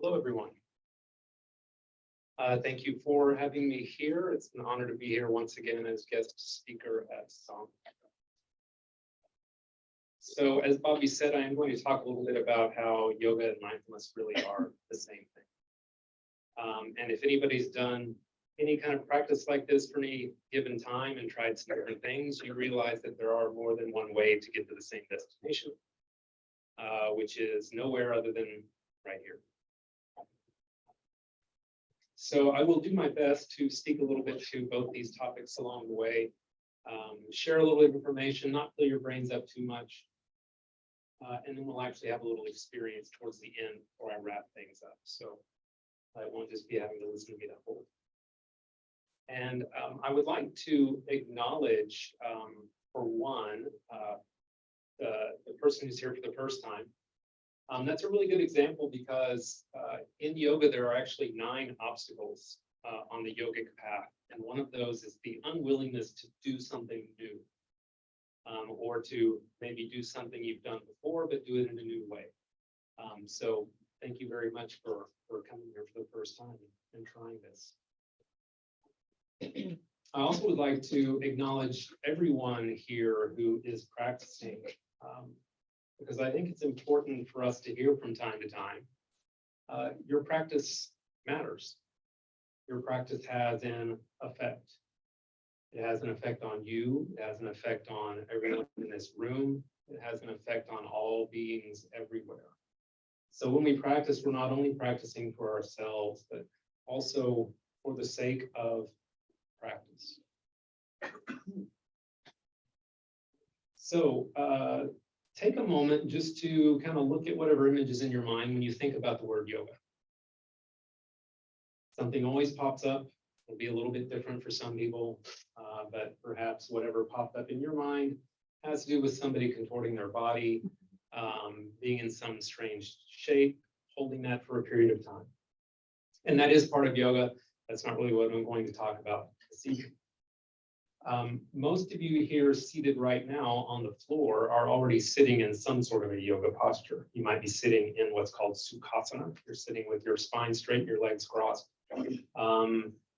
Hello, everyone. Thank you for having me here. It's an honor to be here once again as guest speaker at SOM. So as Bobby said, I am going to talk a little bit about how yoga and mindfulness really are the same thing. And if anybody's done any kind of practice like this for any given time and tried some different things, you realize that there are more than one way to get to the same destination, which is nowhere other than right here. So I will do my best to speak a little bit to both these topics along the way, share a little bit of information, not fill your brains up too much, and then we'll actually have a little experience towards the end before I wrap things up. So I won't just be having to listen to me that whole. And I would like to acknowledge, for one, the person who's here for the first time. That's a really good example because in yoga, there are actually 9 obstacles on the yogic path. And one of those is the unwillingness to do something new, or to maybe do something you've done before, but do it in a new way. So thank you very much for coming here for the first time and trying this. I also would like to acknowledge everyone here who is practicing, because I think it's important for us to hear from time to time. Your practice matters. Your practice has an effect. It has an effect on you. It has an effect on everyone in this room. It has an effect on all beings everywhere. So when we practice, we're not only practicing for ourselves, but also for the sake of practice. So take a moment just to kind of look at whatever image is in your mind when you think about the word yoga. Something always pops up. It'll be a little bit different for some people, but perhaps whatever popped up in your mind has to do with somebody contorting their body, being in some strange shape, holding that for a period of time. And that is part of yoga. That's not really what I'm going to talk about this evening. Most of you here seated right now on the floor are already sitting in some sort of a yoga posture. You might be sitting in what's called sukhasana. You're sitting with your spine straight and your legs crossed.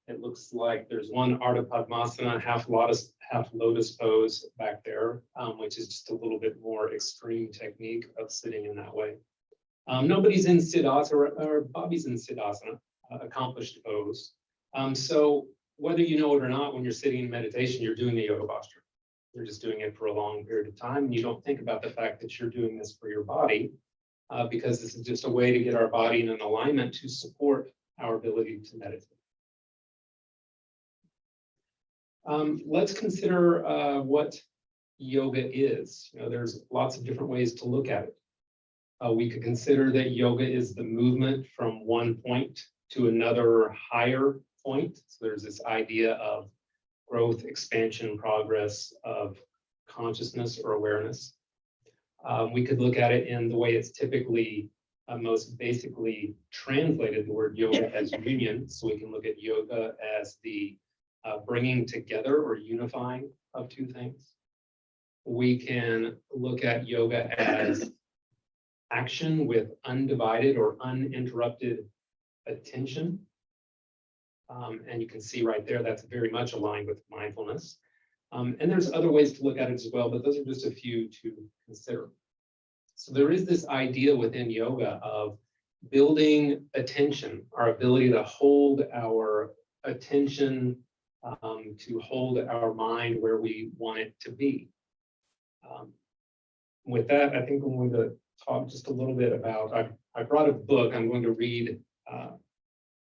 It looks like there's one Ardha Padmasana, half lotus pose back there, which is just a little bit more extreme technique of sitting in that way. Nobody's in Siddhasana, or Bobby's in Siddhasana, accomplished pose. So whether you know it or not, when you're sitting in meditation, you're doing the yoga posture. You're just doing it for a long period of time, and you don't think about the fact that you're doing this for your body, because this is just a way to get our body in an alignment to support our ability to meditate. Let's consider what yoga is. You know, there's lots of different ways to look at it. We could consider that yoga is the movement from one point to another higher point. So there's this idea of growth, expansion, progress of consciousness or awareness. We could look at it in the way it's typically most basically translated, the word yoga as union. So we can look at yoga as the bringing together or unifying of two things. We can look at yoga as action with undivided or uninterrupted attention. And you can see right there, that's very much aligned with mindfulness. And there's other ways to look at it as well, but those are just a few to consider. So there is this idea within yoga of building attention, our ability to hold our attention, to hold our mind where we want it to be. With that, I think I'm going to talk just a little bit about, I brought a book. I'm going to read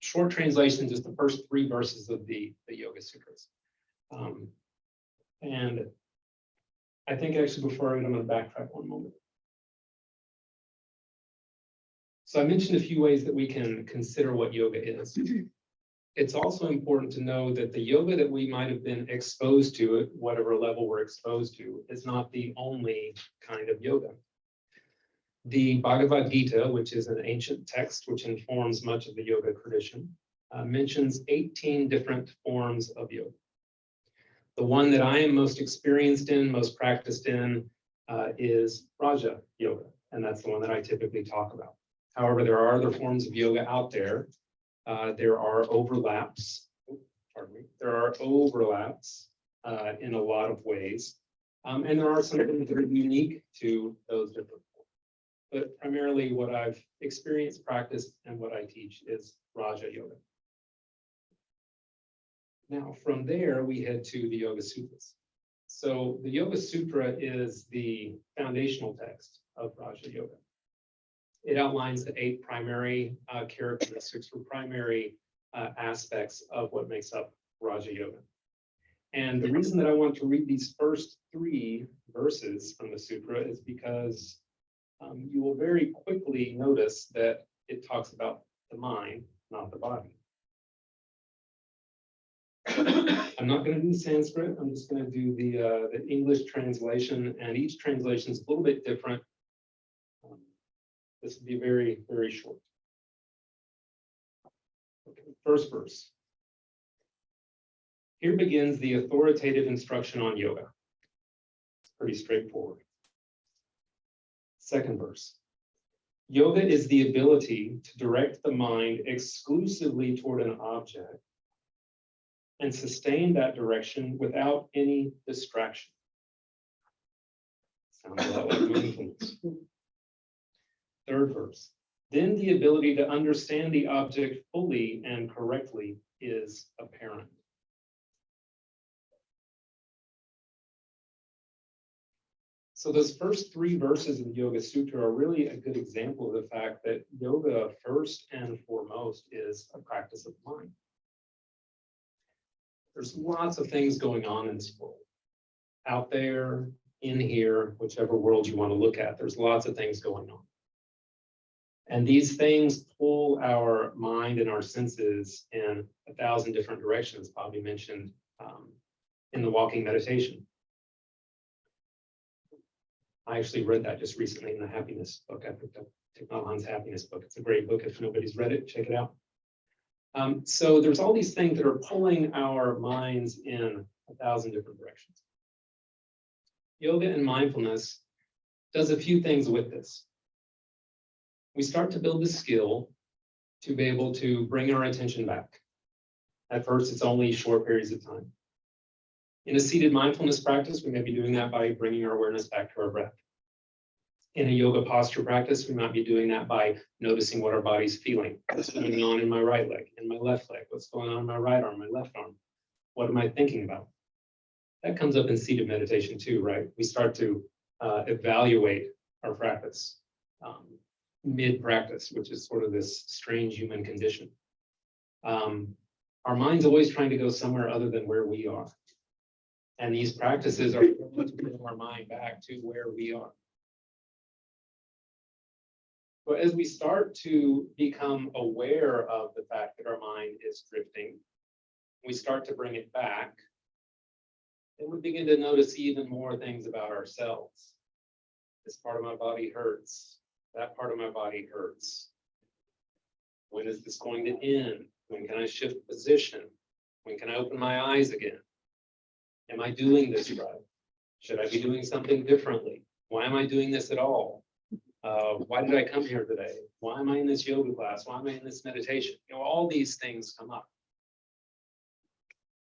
short translation, just the first 3 verses of the Yoga Sutras. And I think actually before I read, I'm going to backtrack one moment. So I mentioned a few ways that we can consider what yoga is. It's also important to know that the yoga that we might have been exposed to at whatever level we're exposed to is not the only kind of yoga. The Bhagavad Gita, which is an ancient text which informs much of the yoga tradition, mentions 18 different forms of yoga. The one that I am most experienced in, most practiced in, is Raja Yoga, and that's the one that I typically talk about. However, there are other forms of yoga out there. There are overlaps. Pardon me. There are overlaps in a lot of ways. And there are some things that are unique to those different forms. But primarily what I've experienced, practiced, and what I teach is Raja Yoga. Now, from there, we head to the Yoga Sutras. So the Yoga Sutra is the foundational text of Raja Yoga. It outlines the 8 primary characteristics or primary aspects of what makes up Raja Yoga. And the reason that I want to read these first 3 verses from the sutra is because you will very quickly notice that it talks about the mind, not the body. I'm not going to do Sanskrit. I'm just going to do the English translation, and each translation is a little bit different. This will be very, very short. Okay, first verse. Here begins the authoritative instruction on yoga. It's pretty straightforward. Second verse. Yoga is the ability to direct the mind exclusively toward an object and sustain that direction without any distraction. Sounds a lot like mindfulness. Third verse. Then the ability to understand the object fully and correctly is apparent. So those first 3 verses of the Yoga Sutra are really a good example of the fact that yoga, first and foremost, is a practice of mind. There's lots of things going on in this world. Out there, in here, whichever world you want to look at, there's lots of things going on. And these things pull our mind and our senses in 1,000 different directions, Bobby mentioned in the walking meditation. I actually read that just recently in the happiness book. I picked up Thich Nhat Hanh's happiness book. It's a great book. If nobody's read it, check it out. So there's all these things that are pulling our minds in 1,000 different directions. Yoga and mindfulness does a few things with this. We start to build the skill to be able to bring our attention back. At first, it's only short periods of time. In a seated mindfulness practice, we may be doing that by bringing our awareness back to our breath. In a yoga posture practice, we might be doing that by noticing what our body's feeling. What's going on in my right leg, in my left leg? What's going on in my right arm, my left arm? What am I thinking about? That comes up in seated meditation too, right? We start to evaluate our practice mid-practice, which is sort of this strange human condition. Our mind's always trying to go somewhere other than where we are. And these practices are to bring our mind back to where we are. But as we start to become aware of the fact that our mind is drifting, we start to bring it back, and we begin to notice even more things about ourselves. This part of my body hurts. That part of my body hurts. When is this going to end? When can I shift position? When can I open my eyes again? Am I doing this right? Should I be doing something differently? Why am I doing this at all? Why did I come here today? Why am I in this yoga class? Why am I in this meditation? You know, all these things come up.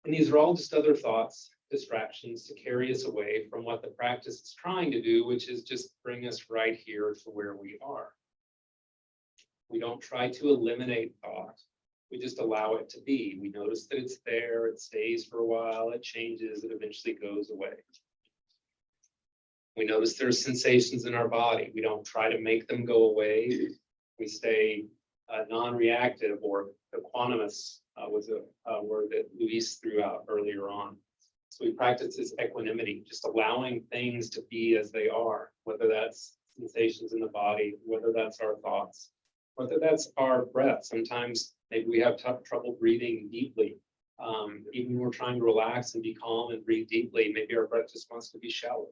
And these are all just other thoughts, distractions to carry us away from what the practice is trying to do, which is just bring us right here to where we are. We don't try to eliminate thought. We just allow it to be. We notice that it's there, it stays for a while, it changes, it eventually goes away. We notice there's sensations in our body. We don't try to make them go away. We stay non-reactive, or equanimous was a word that Luis threw out earlier on. So we practice this equanimity, just allowing things to be as they are, whether that's sensations in the body, whether that's our thoughts, whether that's our breath. Sometimes maybe we have trouble breathing deeply. Even when we're trying to relax and be calm and breathe deeply, maybe our breath just wants to be shallow.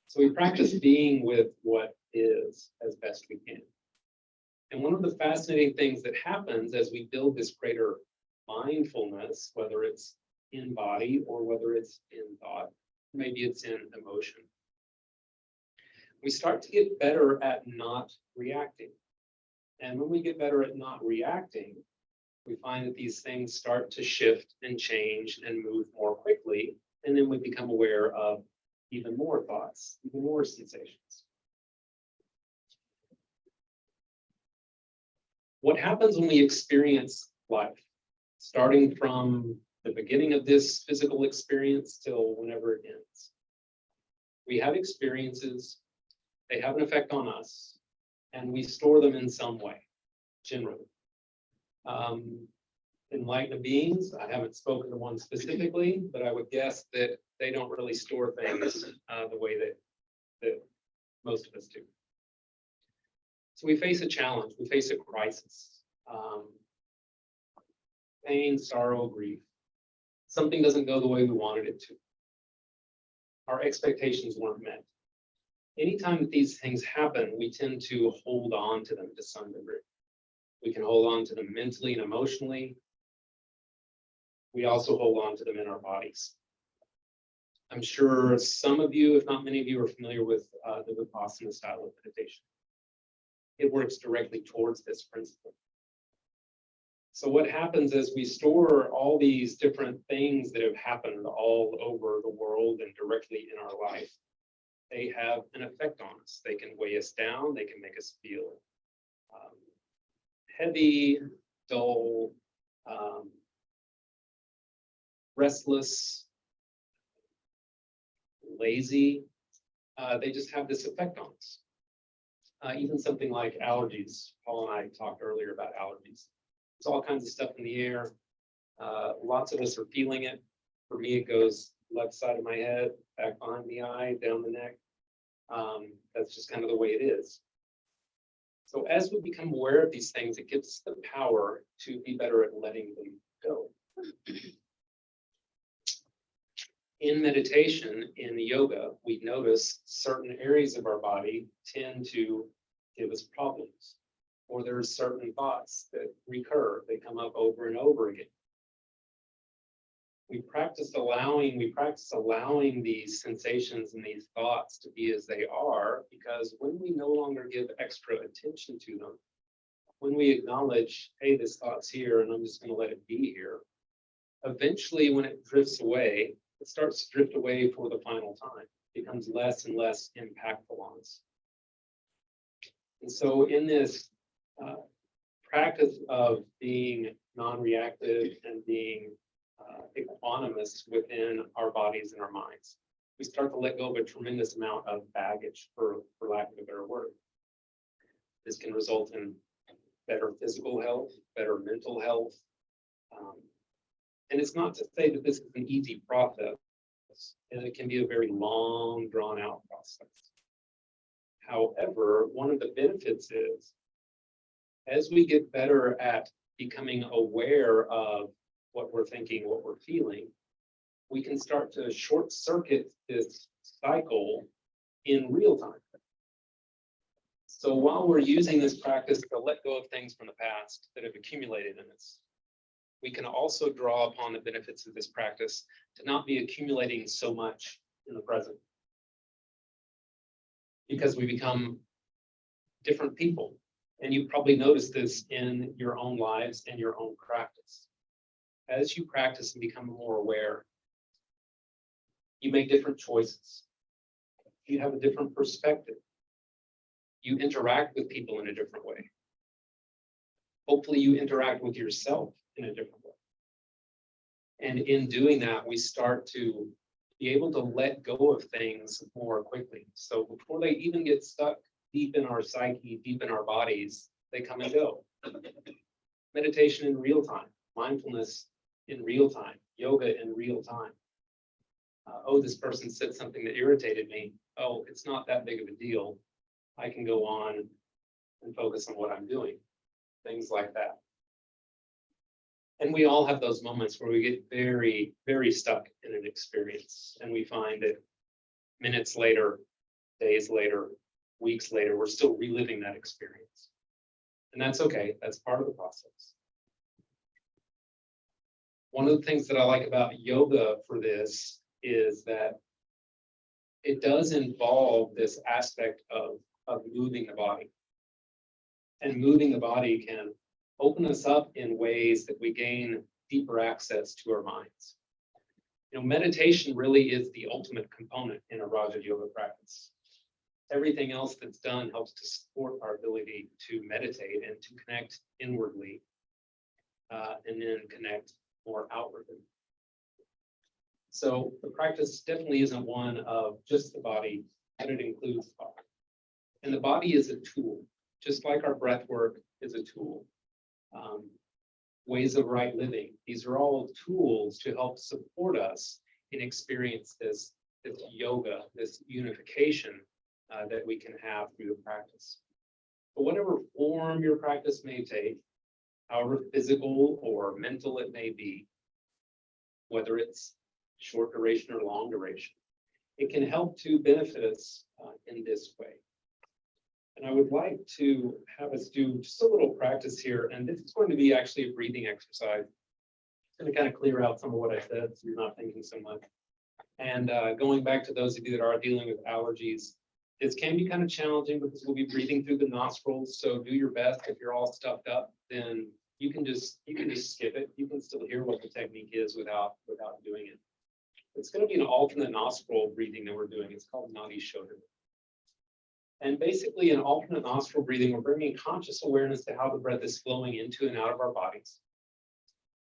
So we practice being with what is as best we can. And one of the fascinating things that happens as we build this greater mindfulness, whether it's in body or whether it's in thought, maybe it's in emotion, we start to get better at not reacting. And when we get better at not reacting, we find that these things start to shift and change and move more quickly. And then we become aware of even more thoughts, even more sensations. What happens when we experience life, starting from the beginning of this physical experience till whenever it ends? We have experiences, they have an effect on us, and we store them in some way, generally. Enlightened beings, I haven't spoken to one specifically, but I would guess that they don't really store things the way that most of us do. So we face a challenge, we face a crisis. Pain, sorrow, grief. Something doesn't go the way we wanted it to. Our expectations weren't met. Anytime that these things happen, we tend to hold on to them to some degree. We can hold on to them mentally and emotionally. We also hold on to them in our bodies. I'm sure some of you, if not many of you, are familiar with the Vipassana style of meditation. It works directly towards this principle. So what happens is we store all these different things that have happened all over the world and directly in our life. They have an effect on us. They can weigh us down. They can make us feel heavy, dull, restless, lazy. They just have this effect on us. Even something like allergies. Paul and I talked earlier about allergies. There's all kinds of stuff in the air. Lots of us are feeling it. For me, it goes left side of my head, back behind the eye, down the neck. That's just kind of the way it is. So as we become aware of these things, it gives us the power to be better at letting them go. In meditation, in yoga, we notice certain areas of our body tend to give us problems, or there's certain thoughts that recur. They come up over and over again. We practice allowing these sensations and these thoughts to be as they are, because when we no longer give extra attention to them, when we acknowledge, hey, this thought's here and I'm just going to let it be here, eventually when it drifts away, it starts to drift away for the final time. It becomes less and less impactful on us. And so in this practice of being non-reactive and being equanimous within our bodies and our minds, we start to let go of a tremendous amount of baggage, for lack of a better word. This can result in better physical health, better mental health. And it's not to say that this is an easy process, and it can be a very long, drawn-out process. However, one of the benefits is, as we get better at becoming aware of what we're thinking, what we're feeling, we can start to short-circuit this cycle in real time. So while we're using this practice to let go of things from the past that have accumulated in us, we can also draw upon the benefits of this practice to not be accumulating so much in the present. Because we become different people. And you probably noticed this in your own lives and your own practice. As you practice and become more aware, you make different choices. You have a different perspective. You interact with people in a different way. Hopefully you interact with yourself in a different way. And in doing that, we start to be able to let go of things more quickly. So before they even get stuck deep in our psyche, deep in our bodies, they come and go. Meditation in real time, mindfulness in real time, yoga in real time. Oh, this person said something that irritated me. Oh, it's not that big of a deal. I can go on and focus on what I'm doing. Things like that. And we all have those moments where we get very, very stuck in an experience. And we find that minutes later, days later, weeks later, we're still reliving that experience. And that's okay. That's part of the process. One of the things that I like about yoga for this is that it does involve this aspect of moving the body. And moving the body can open us up in ways that we gain deeper access to our minds. Meditation really is the ultimate component in a Raja Yoga practice. Everything else that's done helps to support our ability to meditate and to connect inwardly, and then connect more outwardly. So the practice definitely isn't one of just the body, but it includes the body. And the body is a tool, just like our breath work is a tool. Ways of right living, these are all tools to help support us in experience this yoga, this unification that we can have through the practice. But whatever form your practice may take, however physical or mental it may be, whether it's short duration or long duration, it can help to benefit us in this way. And I would like to have us do just a little practice here, and this is going to be actually a breathing exercise. It's going to kind of clear out some of what I said so you're not thinking so much. And going back to those of you that are dealing with allergies, this can be kind of challenging because we'll be breathing through the nostrils. So do your best. If you're all stuffed up, then you can just skip it. You can still hear what the technique is without doing it. It's going to be an alternate nostril breathing that we're doing. It's called Nadi Shodhana. And basically, in alternate nostril breathing, we're bringing conscious awareness to how the breath is flowing into and out of our bodies.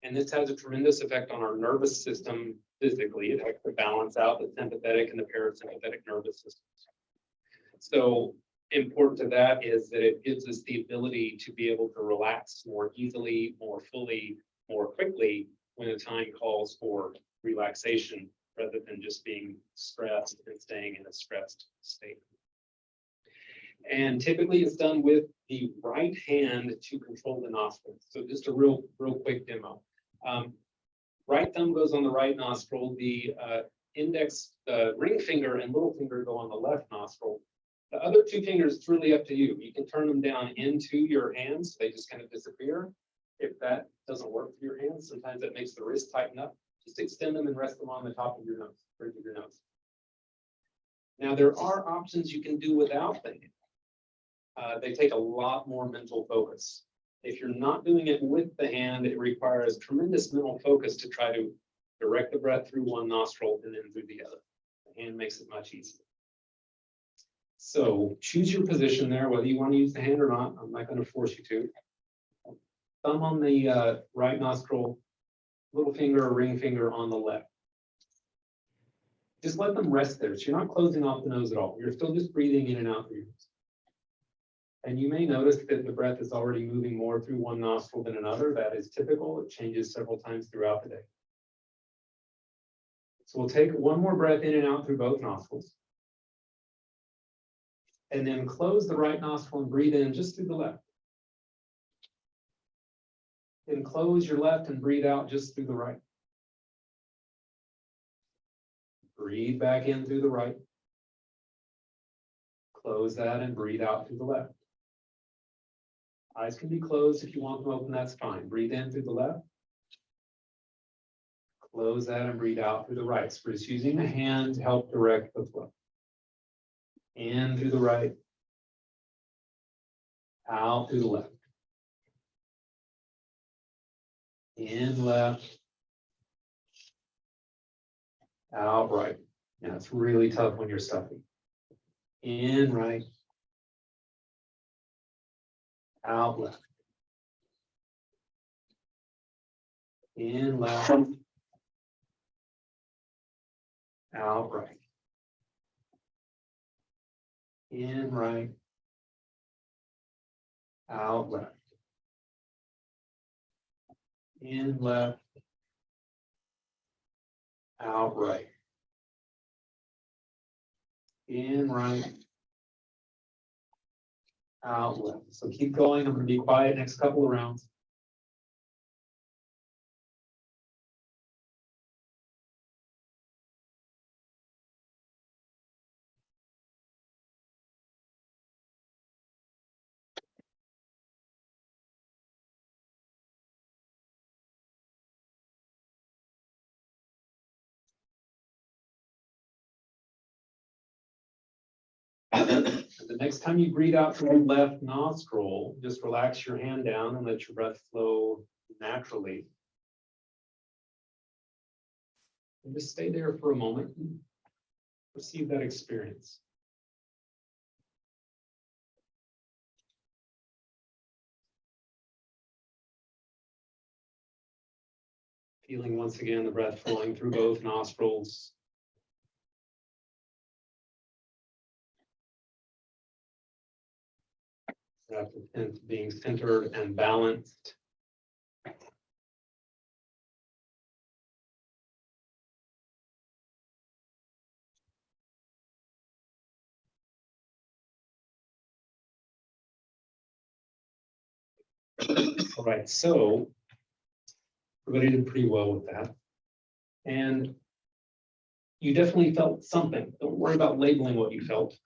And this has a tremendous effect on our nervous system physically. It helps to balance out the sympathetic and the parasympathetic nervous systems. So important to that is that it gives us the ability to be able to relax more easily, more fully, more quickly when the time calls for relaxation, rather than just being stressed and staying in a stressed state. And typically it's done with the right hand to control the nostrils. So just a real quick demo. Right thumb goes on the right nostril. The index, ring finger and little finger go on the left nostril. The other two fingers, it's really up to you. You can turn them down into your hands. They just kind of disappear. If that doesn't work for your hands, sometimes that makes the wrist tighten up. Just extend them and rest them on the top of your nose, bridge of your nose. Now, there are options you can do without the hand. They take a lot more mental focus. If you're not doing it with the hand, it requires tremendous mental focus to try to direct the breath through one nostril and then through the other. The hand makes it much easier. So choose your position there, whether you want to use the hand or not. I'm not going to force you to. Thumb on the right nostril, little finger or ring finger on the left. Just let them rest there. So you're not closing off the nose at all. You're still just breathing in and out through your nose. And you may notice that the breath is already moving more through one nostril than another. That is typical. It changes several times throughout the day. So we'll take one more breath in and out through both nostrils. And then close the right nostril and breathe in just through the left. Then close your left and breathe out just through the right. Breathe back in through the right. Close that and breathe out through the left. Eyes can be closed. If you want them open, that's fine. Breathe in through the left. Close that and breathe out through the right. So we're just using the hand to help direct the flow. In through the right. Out through the left. In left. Out right. Yeah, it's really tough when you're stuffy. In right. Out left. In left. Out right. In right. Out left. In left. Out right. In right. Out left. So keep going. I'm going to be quiet next couple of rounds. The next time you breathe out from your left nostril, just relax your hand down and let your breath flow naturally. And just stay there for a moment and receive that experience. Feeling once again the breath flowing through both nostrils. Breath being centered and balanced. All right, so everybody did pretty well with that. And you definitely felt something. Don't worry about labeling what you felt,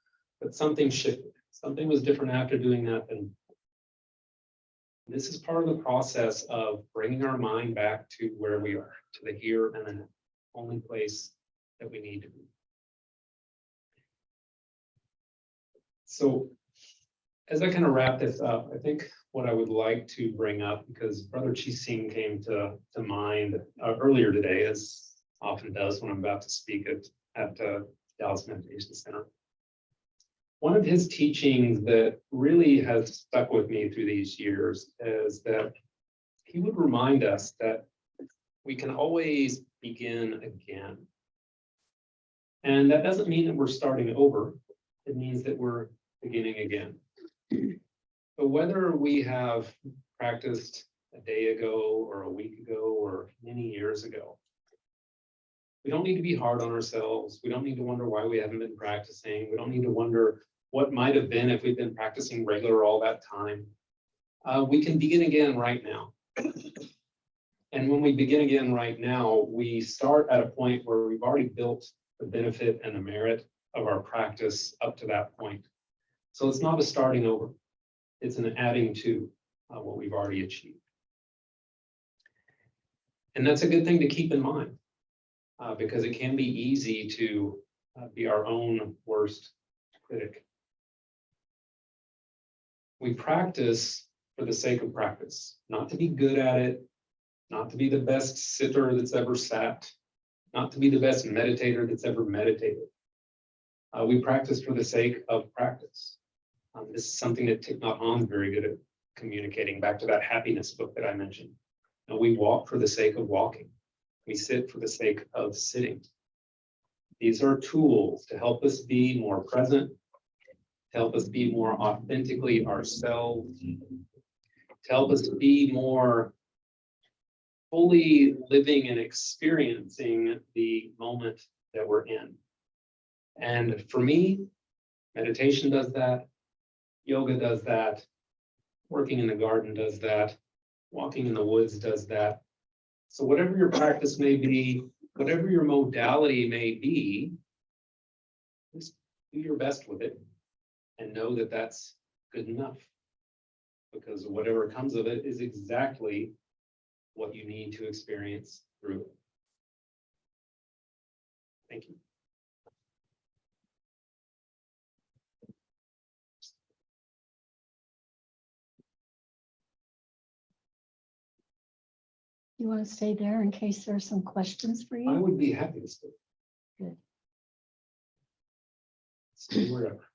but something shifted. Something was different after doing that. And this is part of the process of bringing our mind back to where we are, to the here and the now, only place that we need to be. So as I kind of wrap this up, I think what I would like to bring up, because Brother Chi-Sing came to mind earlier today, as often does when I'm about to speak at Dallas Meditation Center. One of his teachings that really has stuck with me through these years is that he would remind us that we can always begin again. And that doesn't mean that we're starting over. It means that we're beginning again. But whether we have practiced a day ago or a week ago or many years ago, we don't need to be hard on ourselves. We don't need to wonder why we haven't been practicing. We don't need to wonder what might have been if we've been practicing regular all that time. We can begin again right now. And when we begin again right now, we start at a point where we've already built the benefit and the merit of our practice up to that point. So it's not a starting over. It's an adding to what we've already achieved. And that's a good thing to keep in mind because it can be easy to be our own worst critic. We practice for the sake of practice, not to be good at it, not to be the best sitter that's ever sat, not to be the best meditator that's ever meditated. We practice for the sake of practice. This is something that Thich Nhat Hanh is very good at communicating, back to that happiness book that I mentioned. We walk for the sake of walking. We sit for the sake of sitting. These are tools to help us be more present, to help us be more authentically ourselves, to help us be more fully living and experiencing the moment that we're in. And for me, meditation does that, yoga does that, working in the garden does that, walking in the woods does that. So whatever your practice may be, whatever your modality may be, just do your best with it and know that that's good enough, because whatever comes of it is exactly what you need to experience through it. Thank you. You want to stay there in case there are some questions for I you? would be happy to stay. Good. Stay wherever.